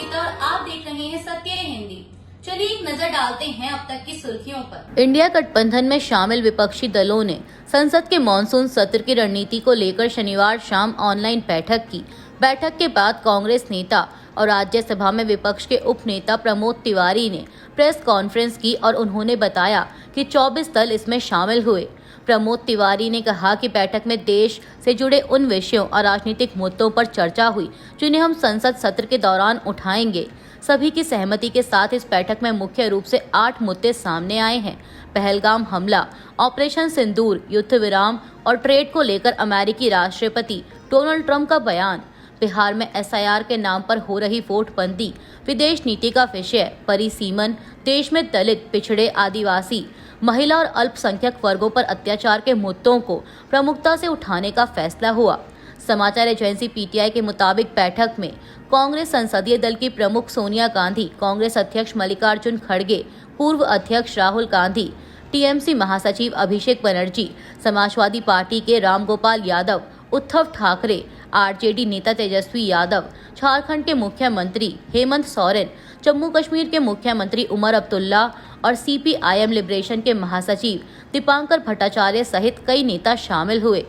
गीता और आप देख रहे हैं सत्य हिंदी। चलिए एक नजर डालते हैं अब तक की सुर्खियों पर। इंडिया गठबंधन में शामिल विपक्षी दलों ने संसद के मॉनसून सत्र की रणनीति को लेकर शनिवार शाम ऑनलाइन बैठक की। बैठक के बाद कांग्रेस नेता और राज्यसभा में विपक्ष के उप नेता प्रमोद तिवारी ने प्रेस कॉन्फ्रेंस की और उन्होंने बताया कि 24 दल इसमें शामिल हुए। प्रमोद तिवारी ने कहा कि बैठक में देश से जुड़े उन विषयों और राजनीतिक मुद्दों पर चर्चा हुई जिन्हें हम संसद सत्र के दौरान उठाएंगे। सभी की सहमति के साथ इस बैठक में मुख्य रूप से 8 मुद्दे सामने आए हैं। पहलगाम हमला, ऑपरेशन सिंदूर, युद्ध विराम और ट्रेड को लेकर अमेरिकी राष्ट्रपति डोनाल्ड ट्रंप का बयान, बिहार में SIR के नाम पर हो रही वोटबंदी, विदेश नीति का विषय, परिसीमन, देश में दलित, पिछड़े, आदिवासी, महिला और अल्पसंख्यक वर्गों पर अत्याचार के मुद्दों को प्रमुखता से उठाने का फैसला हुआ। समाचार एजेंसी PTI के मुताबिक बैठक में कांग्रेस संसदीय दल की प्रमुख सोनिया गांधी, कांग्रेस अध्यक्ष मल्लिकार्जुन खड़गे, पूर्व अध्यक्ष राहुल गांधी, TMC महासचिव अभिषेक बनर्जी, समाजवादी पार्टी के रामगोपाल यादव, उद्धव ठाकरे, RJD नेता तेजस्वी यादव, झारखंड के मुख्यमंत्री हेमंत सोरेन, जम्मू कश्मीर के मुख्यमंत्री उमर अब्दुल्ला और CPIM लिबरेशन के महासचिव दीपांकर भट्टाचार्य सहित कई नेता शामिल हुए।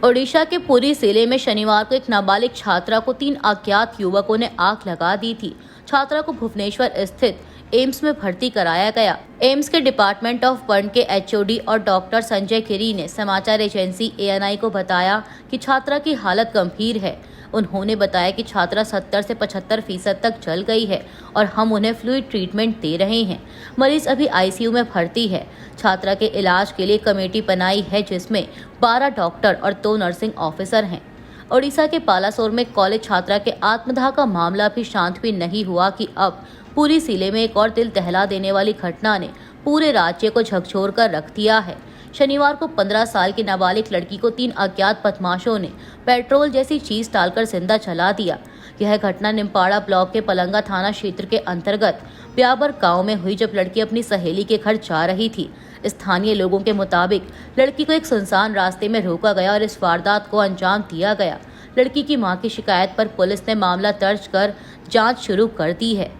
ओडिशा के पुरी जिले में शनिवार को एक नाबालिग छात्रा को 3 अज्ञात युवकों ने आग लगा दी थी। छात्रा को भुवनेश्वर स्थित एम्स में भर्ती कराया गया। एम्स के डिपार्टमेंट ऑफ बर्न के HOD और डॉक्टर संजय गिरी ने समाचार एजेंसी ANI को बताया कि छात्रा की हालत गंभीर है। उन्होंने बताया कि छात्रा 70 से 75% तक जल गई है और हम उन्हें फ्लूइड ट्रीटमेंट दे रहे हैं। मरीज अभी ICU में भर्ती है। छात्रा के इलाज के लिए कमेटी बनाई है जिसमें 12 डॉक्टर और 2 नर्सिंग ऑफिसर हैं। ओडिशा के बालासोर में कॉलेज छात्रा के आत्मदाह का मामला भी शांत भी नहीं हुआ कि अब पूरी जिले में एक और दिल दहला देने वाली घटना ने पूरे राज्य को झकझोर कर रख दिया है। शनिवार को 15 साल की नाबालिग लड़की को 3 अज्ञात बदमाशों ने पेट्रोल जैसी चीज डालकर जिंदा जला दिया। यह घटना निम्पाड़ा ब्लॉक के पलंगा थाना क्षेत्र के अंतर्गत ब्याबर गांव में हुई जब लड़की अपनी सहेली के घर जा रही थी। स्थानीय लोगों के मुताबिक लड़की को एक सुनसान रास्ते में रोका गया और इस वारदात को अंजाम दिया गया। लड़की की मां की शिकायत पर पुलिस ने मामला दर्ज कर जांच शुरू कर दी है।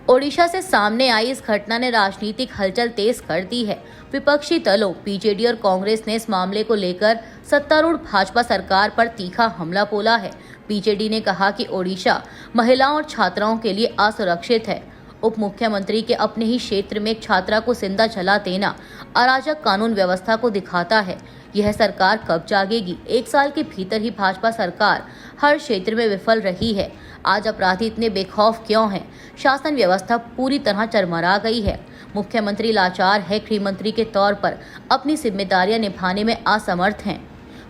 ओडिशा से सामने आई इस घटना ने राजनीतिक हलचल तेज कर दी है। विपक्षी दलों BJD और कांग्रेस ने इस मामले को लेकर सत्तारूढ़ भाजपा सरकार पर तीखा हमला बोला है। BJD ने कहा कि ओडिशा महिलाओं और छात्राओं के लिए असुरक्षित है। उप मुख्यमंत्री के अपने ही क्षेत्र में एक छात्रा को जिंदा जला देना अराजक कानून व्यवस्था को दिखाता है। यह सरकार कब जागेगी? 1 साल के भीतर ही भाजपा सरकार हर क्षेत्र में विफल रही है। आज अपराधी इतने बेखौफ क्यों हैं? शासन व्यवस्था पूरी तरह चरमरा गई है। मुख्यमंत्री लाचार है, गृहमंत्री के तौर पर अपनी जिम्मेदारियां निभाने में असमर्थ हैं।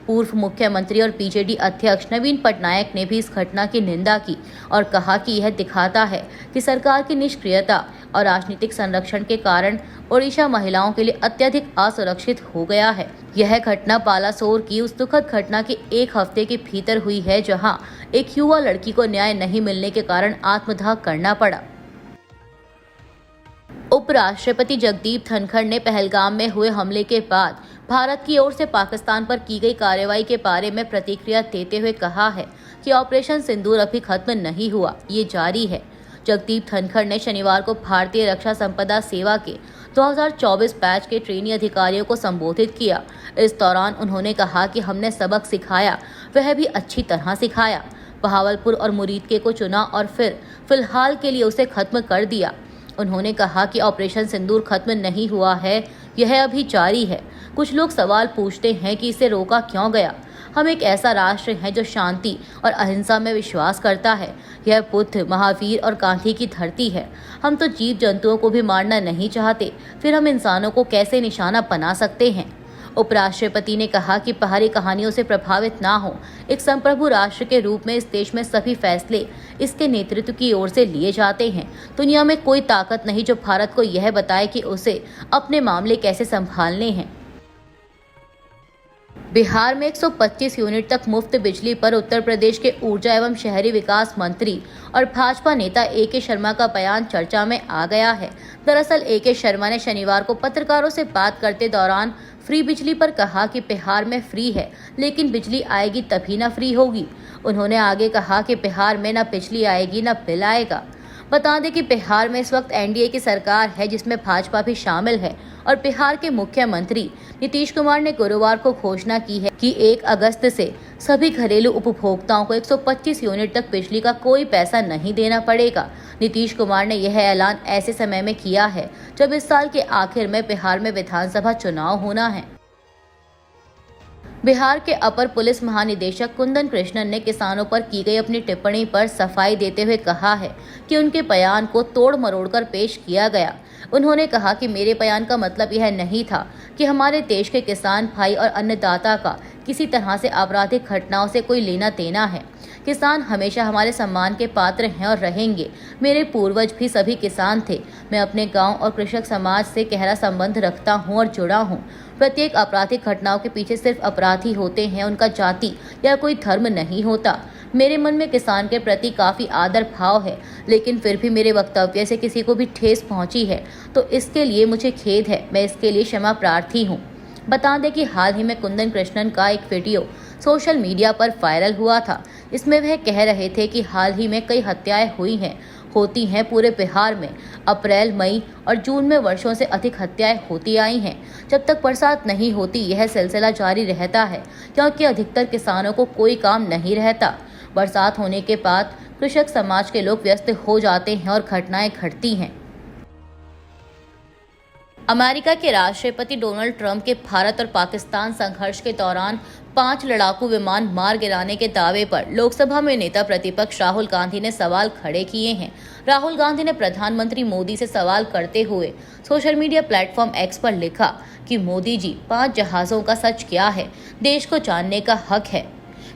पूर्व मुख्यमंत्री और BJD अध्यक्ष नवीन पटनायक ने भी इस घटना की निंदा की और कहा कि यह दिखाता है कि सरकार की निष्क्रियता और राजनीतिक संरक्षण के कारण ओडिशा महिलाओं के लिए अत्यधिक असुरक्षित हो गया है। यह घटना बालासोर की उस दुखद घटना के 1 हफ्ते के भीतर हुई है जहां एक युवा लड़की को न्याय नहीं मिलने के कारण आत्मदाह करना पड़ा। उपराष्ट्रपति जगदीप धनखड़ ने पहलगाम में हुए हमले के बाद भारत की ओर से पाकिस्तान पर की गई कार्रवाई के बारे में प्रतिक्रिया देते हुए कहा है कि ऑपरेशन सिंदूर अभी खत्म नहीं हुआ, ये जारी है। जगदीप धनखड़ ने शनिवार को भारतीय रक्षा संपदा सेवा के 2024 बैच के ट्रेनी अधिकारियों को संबोधित किया। इस दौरान उन्होंने कहा कि हमने सबक सिखाया, वह भी अच्छी तरह सिखाया। बहावलपुर और मुरीदके को चुना और फिर फिलहाल के लिए उसे खत्म कर दिया। उन्होंने कहा कि ऑपरेशन सिंदूर खत्म नहीं हुआ है, यह अभी जारी है। कुछ लोग सवाल पूछते हैं कि इसे रोका क्यों गया। हम एक ऐसा राष्ट्र हैं जो शांति और अहिंसा में विश्वास करता है। यह बुद्ध, महावीर और गांधी की धरती है। हम तो जीव जंतुओं को भी मारना नहीं चाहते, फिर हम इंसानों को कैसे निशाना बना सकते हैं? उपराष्ट्रपति ने कहा कि बाहरी कहानियों से प्रभावित ना हो। एक संप्रभु राष्ट्र के रूप में इस देश में सभी फैसले इसके नेतृत्व की ओर से लिए जाते हैं। दुनिया में कोई ताकत नहीं जो भारत को यह बताए कि उसे अपने मामले कैसे संभालने हैं। बिहार में 125 यूनिट तक मुफ्त बिजली पर उत्तर प्रदेश के ऊर्जा एवं शहरी विकास मंत्री और भाजपा नेता ए.के. शर्मा का बयान चर्चा में आ गया है। दरअसल ए.के. शर्मा ने शनिवार को पत्रकारों से बात करते दौरान फ्री बिजली पर कहा कि बिहार में फ्री है, लेकिन बिजली आएगी तभी न फ्री होगी। उन्होंने आगे कहा कि बिहार में न बिजली आएगी न बिल आएगा। बता दें कि बिहार में इस वक्त एनडीए की सरकार है, जिसमें भाजपा भी शामिल है और बिहार के मुख्यमंत्री नीतीश कुमार ने गुरुवार को घोषणा की है कि 1 अगस्त से सभी घरेलू उपभोक्ताओं को 125 यूनिट तक बिजली का कोई पैसा नहीं देना पड़ेगा। नीतीश कुमार ने यह ऐलान ऐसे समय में किया है जब इस साल के आखिर में बिहार में विधानसभा चुनाव होना है। बिहार के अपर पुलिस महानिदेशक कुंदन कृष्णन ने किसानों पर की गई अपनी टिप्पणी पर सफाई देते हुए कहा है कि उनके बयान को तोड़ मरोड़कर पेश किया गया। उन्होंने कहा कि मेरे बयान का मतलब यह नहीं था कि हमारे देश के किसान भाई और अन्नदाता का किसी तरह से आपराधिक घटनाओं से कोई लेना देना है। किसान हमेशा हमारे सम्मान के पात्र हैं और रहेंगे। मेरे पूर्वज भी सभी किसान थे। मैं अपने गांव और कृषक समाज से गहरा संबंध रखता हूं और जुड़ा हूं। प्रत्येक आपराधिक घटनाओं के पीछे सिर्फ अपराधी होते हैं, उनका जाति या कोई धर्म नहीं होता। मेरे मन में किसान के प्रति काफ़ी आदर भाव है, लेकिन फिर भी मेरे वक्तव्य से किसी को भी ठेस पहुंची है तो इसके लिए मुझे खेद है। मैं इसके लिए क्षमा प्रार्थी हूं। बता दें कि हाल ही में कुंदन कृष्णन का एक वीडियो सोशल मीडिया पर वायरल हुआ था। इसमें वह कह रहे थे कि हाल ही में कई हत्याएं होती हैं पूरे बिहार में। अप्रैल, मई और जून में वर्षों से अधिक हत्याएं होती आई हैं। जब तक बरसात नहीं होती यह सिलसिला जारी रहता है, क्योंकि अधिकतर किसानों को कोई काम नहीं रहता। बरसात होने के बाद कृषक समाज के लोग व्यस्त हो जाते हैं और घटनाएं घटती हैं। अमेरिका के राष्ट्रपति डोनाल्ड ट्रंप के भारत और पाकिस्तान संघर्ष के दौरान 5 लड़ाकू विमान मार गिराने के दावे पर लोकसभा में नेता प्रतिपक्ष राहुल गांधी ने सवाल खड़े किए हैं। राहुल गांधी ने प्रधानमंत्री मोदी से सवाल करते हुए सोशल मीडिया प्लेटफॉर्म एक्स पर लिखा कि मोदी जी, 5 जहाज़ों का सच क्या है, देश को जानने का हक है।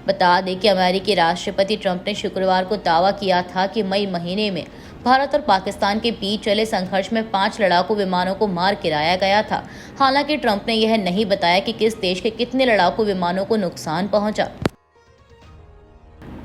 बता दें कि अमेरिकी राष्ट्रपति ट्रंप ने शुक्रवार को दावा किया था कि मई महीने में भारत और पाकिस्तान के बीच चले संघर्ष में 5 लड़ाकू विमानों को मार गिराया गया था। हालांकि ट्रंप ने यह नहीं बताया कि किस देश के कितने लड़ाकू विमानों को नुकसान पहुंचा।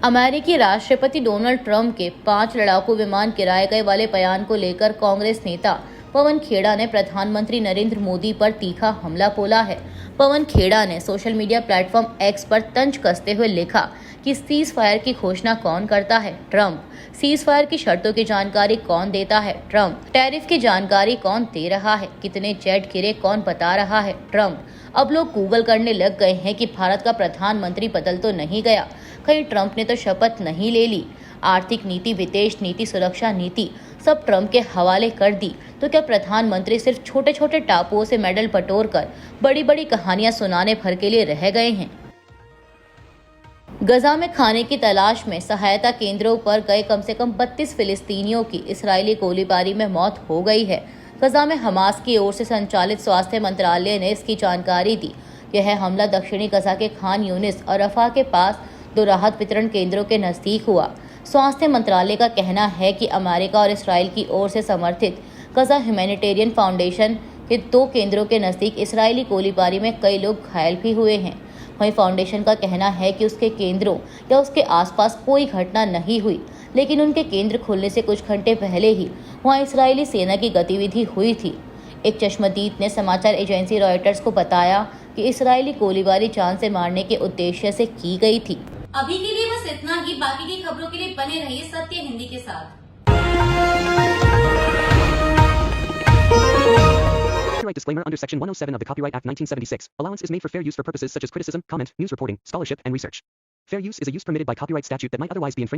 अमेरिकी राष्ट्रपति डोनाल्ड ट्रंप के 5 लड़ाकू विमान गिराए गए वाले बयान को लेकर कांग्रेस नेता पवन खेड़ा ने प्रधानमंत्री नरेंद्र मोदी पर तीखा हमला बोला है। पवन खेड़ा ने सोशल मीडिया प्लेटफॉर्म एक्स पर तंज कसते हुए लिखा कि सीज फायर की घोषणा कौन करता है? ट्रंप। सीज फायर की शर्तों की जानकारी कौन देता है? ट्रंप। टैरिफ की जानकारी कौन दे रहा है? कितने जेट गिरे कौन बता रहा है? ट्रंप। अब लोग गूगल करने लग गए हैं कि भारत का प्रधानमंत्री बदल तो नहीं गया, कहीं ट्रंप ने तो शपथ नहीं ले ली। आर्थिक नीति, विदेश नीति, सुरक्षा नीति सब ट्रंप के हवाले कर दी तो क्या प्रधानमंत्री सिर्फ छोटे छोटे टापुओं से मेडल बटोर कर बड़ी बड़ी कहानियां सुनाने भर के लिए रह गए हैं? गजा में खाने की तलाश में सहायता केंद्रों पर गए कम से कम 32 फिलिस्तीनियों की इजरायली गोलीबारी में मौत हो गई है। गजा में हमास की ओर से संचालित स्वास्थ्य मंत्रालय ने इसकी जानकारी दी। यह हमला दक्षिणी गजा के खान यूनिस और रफा के पास 2 राहत वितरण केंद्रों के नजदीक हुआ। स्वास्थ्य मंत्रालय का कहना है कि अमेरिका और इसराइल की ओर से समर्थित गजा ह्यूमैनिटेरियन फाउंडेशन के 2 केंद्रों के नजदीक इजरायली गोलीबारी में कई लोग घायल भी हुए हैं। वहीं फाउंडेशन का कहना है कि उसके केंद्रों या उसके आसपास कोई घटना नहीं हुई, लेकिन उनके केंद्र खुलने से कुछ घंटे पहले ही वहां इजरायली सेना की गतिविधि हुई थी। एक चश्मदीद ने समाचार एजेंसी रॉयटर्स को बताया कि इजरायली गोलीबारी जान से मारने के उद्देश्य से की गई थी। अभी के लिए बस इतना ही। बाकी की खबरों के लिए बने रहिए सत्य हिंदी के साथ। Copyright disclaimer under Section 107 of the Copyright Act 1976. Allowance is made for fair use for purposes such as criticism, comment, news reporting, scholarship, and research. Fair use is a use permitted by copyright statute that might otherwise be infringed.